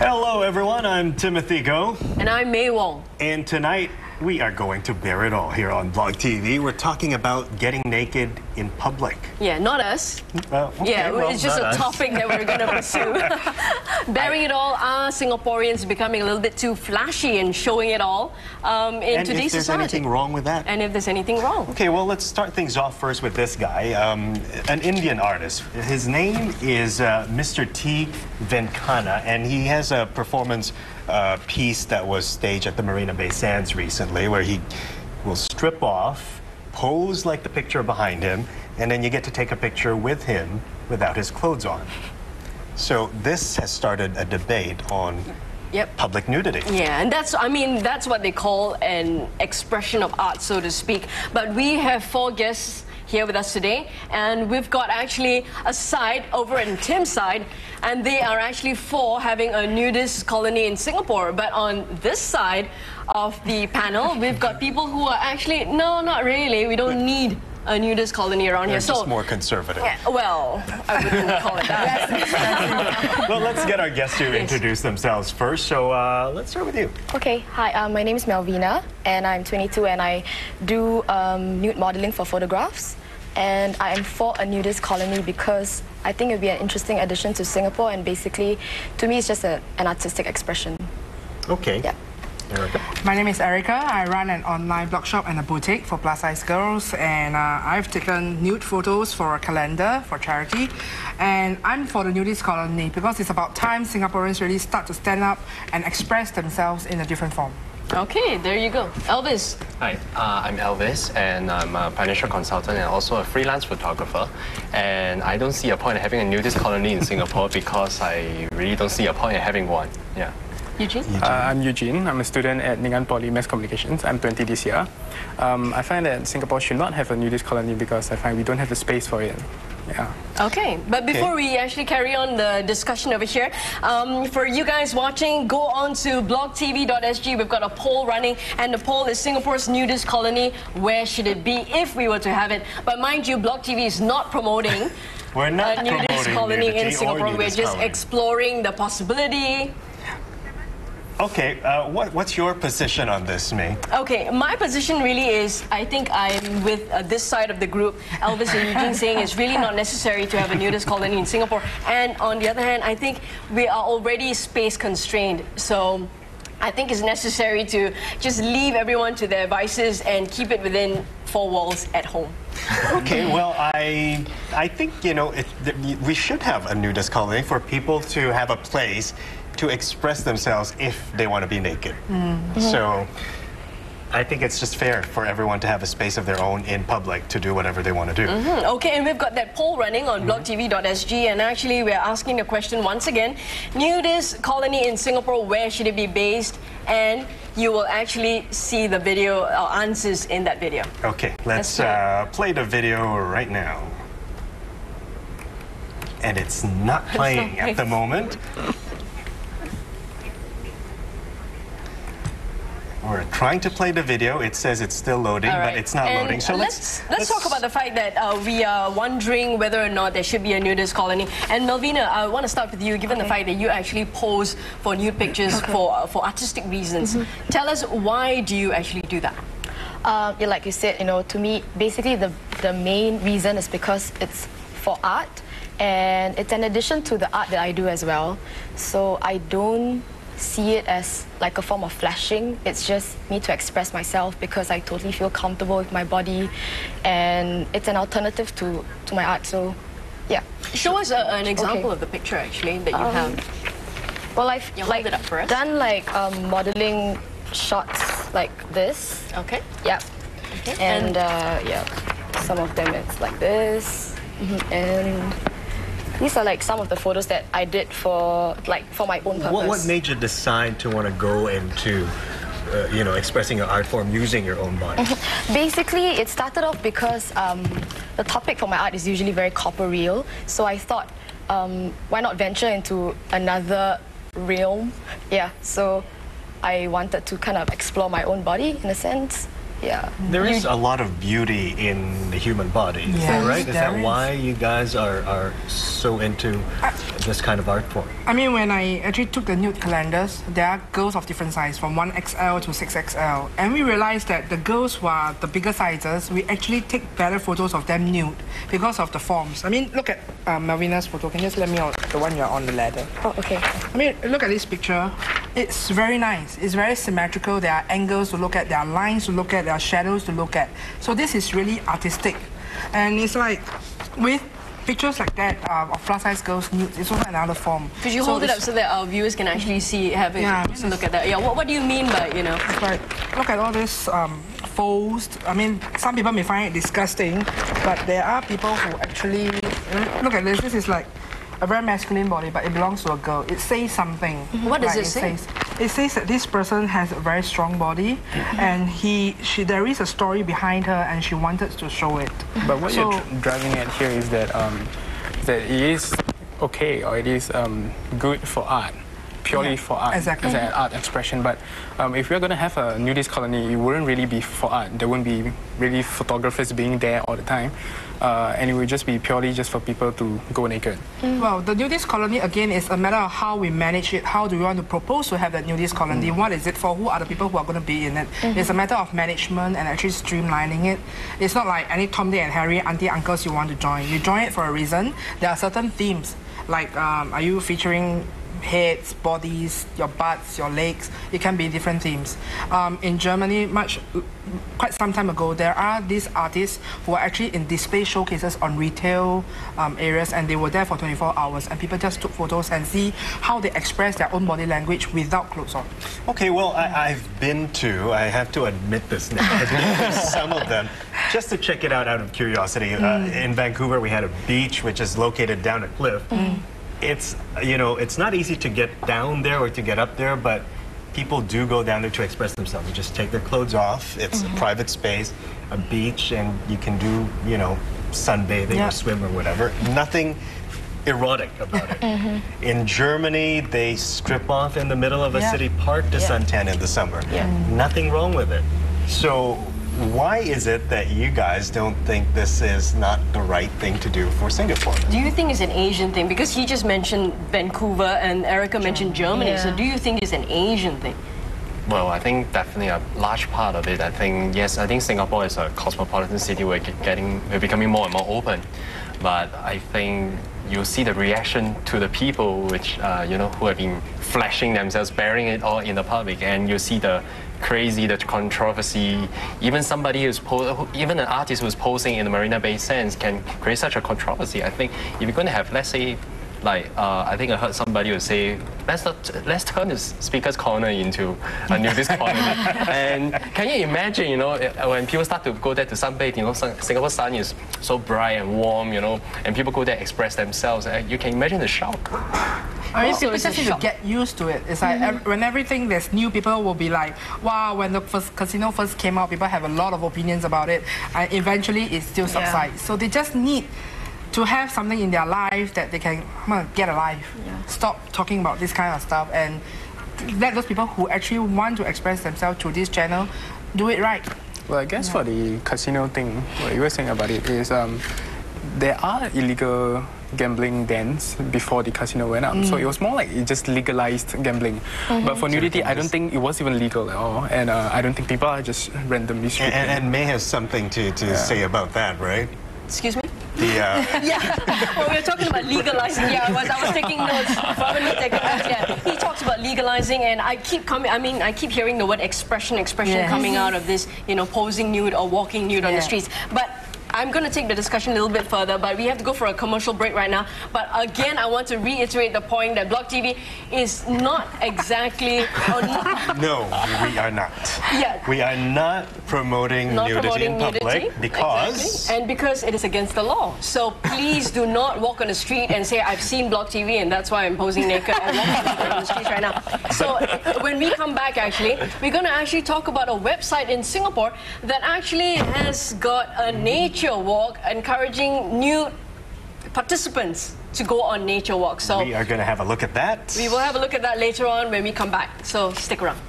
Hello everyone, I'm Timothy Go. And I'm May Wong. And tonight we are going to bear it all here on Blog TV. We're talking about getting naked in public. Yeah, not us. It's just a topic that we're going to pursue. Bearing it all, are Singaporeans becoming a little bit too flashy and showing it all in today's society? And if there's anything wrong with that? And if there's anything wrong. Okay, well, let's start things off first with this guy, an Indian artist. His name is Mr. T. Venkana, and he has a performance piece that was staged at the Marina Bay Sands recently, where he will strip off, pose like the picture behind him, and then you get to take a picture with him without his clothes on. So this has started a debate on public nudity. Yeah, and that's what they call an expression of art, so to speak. But we have 4 guests here with us today, and we've got actually a side over in Tim's side, and they are actually for having a nudist colony in Singapore. But on this side of the panel, we've got people who are actually, no, not really, we don't need a nudist colony around here. They're just more conservative. Yeah, well, I wouldn't call it that. Well, let's get our guests to introduce themselves first. So let's start with you. Okay, hi, my name is Melvina, and I'm 22, and I do nude modeling for photographs. And I am for a nudist colony because I think it would be an interesting addition to Singapore, and basically, to me, it's just an artistic expression. Okay. Yeah. Erica. My name is Erica. I run an online blog shop and a boutique for plus-size girls, and I've taken nude photos for a calendar for charity. And I'm for the nudist colony because it's about time Singaporeans really start to stand up and express themselves in a different form. Okay, there you go. Elvis. Hi, I'm Elvis, and I'm a financial consultant and also a freelance photographer. And I don't see a point in having a nudist colony in Singapore because I really don't see a point in having one. Yeah. Eugene? I'm Eugene. I'm a student at Ngee Ann Poly Mass Communications. I'm 20 this year. I find that Singapore should not have a nudist colony because I find we don't have the space for it. Yeah. Okay, but before we actually carry on the discussion over here, for you guys watching, go on to blogtv.sg. We've got a poll running, and the poll is Singapore's nudist colony. Where should it be if we were to have it? But mind you, Blog TV is not promoting We're not a nudist colony in Singapore. We're just exploring the possibility. Okay, what's your position on this, May? Okay, my position really is, I think I'm with this side of the group. Elvis and Eugene saying it's really not necessary to have a nudist colony in Singapore. And on the other hand, I think we are already space constrained. So I think it's necessary to just leave everyone to their vices and keep it within 4 walls at home. Okay, well, I think, you know, we should have a nudist colony for people to have a place to express themselves if they want to be naked. So I think it's just fair for everyone to have a space of their own in public to do whatever they want to do. Okay, and we've got that poll running on blogtv.sg, and actually we're asking the question once again, nudist colony in Singapore, where should it be based? And you will actually see the video answers in that video. Okay, let's play the video right now. And it's not playing at the moment. We're trying to play the video. It says it's still loading, but it's not loading. So let's talk about the fact that we are wondering whether or not there should be a nudist colony. And Melvina, I want to start with you, given the fact that you actually pose for nude pictures for artistic reasons. Tell us, why do you actually do that? Yeah, like you said, you know, to me, basically the main reason is because it's for art, and it's an addition to the art that I do as well. So I don't see it as like a form of flashing. It's just me to express myself because I totally feel comfortable with my body, and it's an alternative to my art. So yeah. Show us an example of the picture actually that you have. Well, I've hold it up for us. done like modeling shots like this. Okay. Yeah. Okay. And yeah, some of them it's like this. And these are like some of the photos that I did for my own purpose. What made you decide to want to go into, you know, expressing your art form using your own body? Basically, it started off because the topic for my art is usually very corporeal. So I thought, why not venture into another realm? Yeah, so I wanted to kind of explore my own body in a sense. Yeah. There is a lot of beauty in the human body, is that Yes, right? Is that there is. why you guys are so into this kind of art form? I mean, when I actually took the nude calendars, there are girls of different size, from 1XL to 6XL. And we realized that the girls who are the bigger sizes, we actually take better photos of them nude because of the forms. I mean, look at Melvina's photo. Can you just let me on the one you're on the ladder? Oh, okay. I mean, look at this picture. It's very nice. It's very symmetrical. There are angles to look at, there are lines to look at, there are shadows to look at. So this is really artistic. And it's like, with pictures like that of plus-size girls nudes, it's also another form. Could you So hold it up it's- so that our viewers can actually see, have a Yeah, closer look at that? Yeah, what do you mean by, you know? It's like, look at all this folds. I mean, some people may find it disgusting, but there are people who actually, look at this. This is like a very masculine body, but it belongs to a girl. It says something. What does it say? It says that this person has a very strong body, and there is a story behind her, and she wanted to show it. But what So- you're driving at here is that that it is okay, or it is good for art, purely for art, exactly. as an art expression. But if we're going to have a nudist colony, it wouldn't really be for art. There wouldn't be really photographers being there all the time, and it would just be purely just for people to go naked. Well, the nudist colony, again, is a matter of how we manage it. How do we want to propose to have that nudist colony? What is it for? Who are the people who are going to be in it? It's a matter of management and actually streamlining it. It's not like any Tom, Dick and Harry, auntie, uncles you want to join. You join it for a reason. There are certain themes, like are you featuring heads, bodies, your butts, your legs? It can be different themes. In Germany, quite some time ago, there are these artists who are actually in display showcases on retail areas, and they were there for 24 hours, and people just took photos and see how they express their own body language without clothes on. Okay, well, I've been to, I have to admit this now, I've been to some of them, just to check it out of curiosity. In Vancouver, we had a beach which is located down a cliff. It's, you know, it's not easy to get down there or to get up there, but people do go down there to express themselves. You just take their clothes off. It's a private space, a beach, and you can do, you know, sunbathing or swim or whatever. Nothing erotic about it. In Germany, they strip off in the middle of a city park to suntan in the summer. Nothing wrong with it. So why is it that you guys don't think this is not the right thing to do for Singapore? Do you think it's an Asian thing? Because he just mentioned Vancouver and Erica mentioned Germany. Yeah. So do you think it's an Asian thing? Well, I think definitely a large part of it. I think, yes, I think Singapore is a cosmopolitan city. We're becoming more and more open. But I think you see the reaction to the people which, you know, who have been flashing themselves, bearing it all in the public, and you see the crazy, the controversy. Even somebody even an artist who's posing in the Marina Bay Sands can create such a controversy. I think if you're going to have, let's say, like I think I heard somebody would say, let's turn this speaker's corner into a nudist colony. And can you imagine, you know, when people start to go there to sunbathe, you know, Singapore's sun is so bright and warm, you know, and people go there express themselves. You can imagine the shock. I mean, So people it's a just need to shock. get used to it. It's like when everything that's new, people will be like, wow, when the first casino first came out, people have a lot of opinions about it. And eventually, it still subsides. So they just need to have something in their life that they can get a life. Stop talking about this kind of stuff and let those people who actually want to express themselves through this channel do it right. Well, I guess for the casino thing, what you were saying about it is there are illegal gambling dens before the casino went up. So it was more like it just legalized gambling. But for nudity, I don't think it was even legal at all. And I don't think people are just randomly stripping. And May has something to say about that, right? Excuse me? The, Well, we were talking about legalizing. Yeah, I was taking notes. Probably taking notes. Yeah, he talks about legalizing, and I keep hearing the word expression coming out of this. You know, posing nude or walking nude on the streets. But I'm going to take the discussion a little bit further, but we have to go for a commercial break right now. But again, I want to reiterate the point that Block TV is not exactly... no, we are not. Yeah. We are not promoting nudity in public because... Exactly. And because it is against the law. So please do not walk on the street and say, I've seen Block TV and that's why I'm posing naked and walking on the streets right now. So when we come back, actually, we're going to actually talk about a website in Singapore that actually has got a nature walk encouraging new participants to go on nature walks. So we are going to have a look at that. we will have a look at that later on when we come back. So stick around.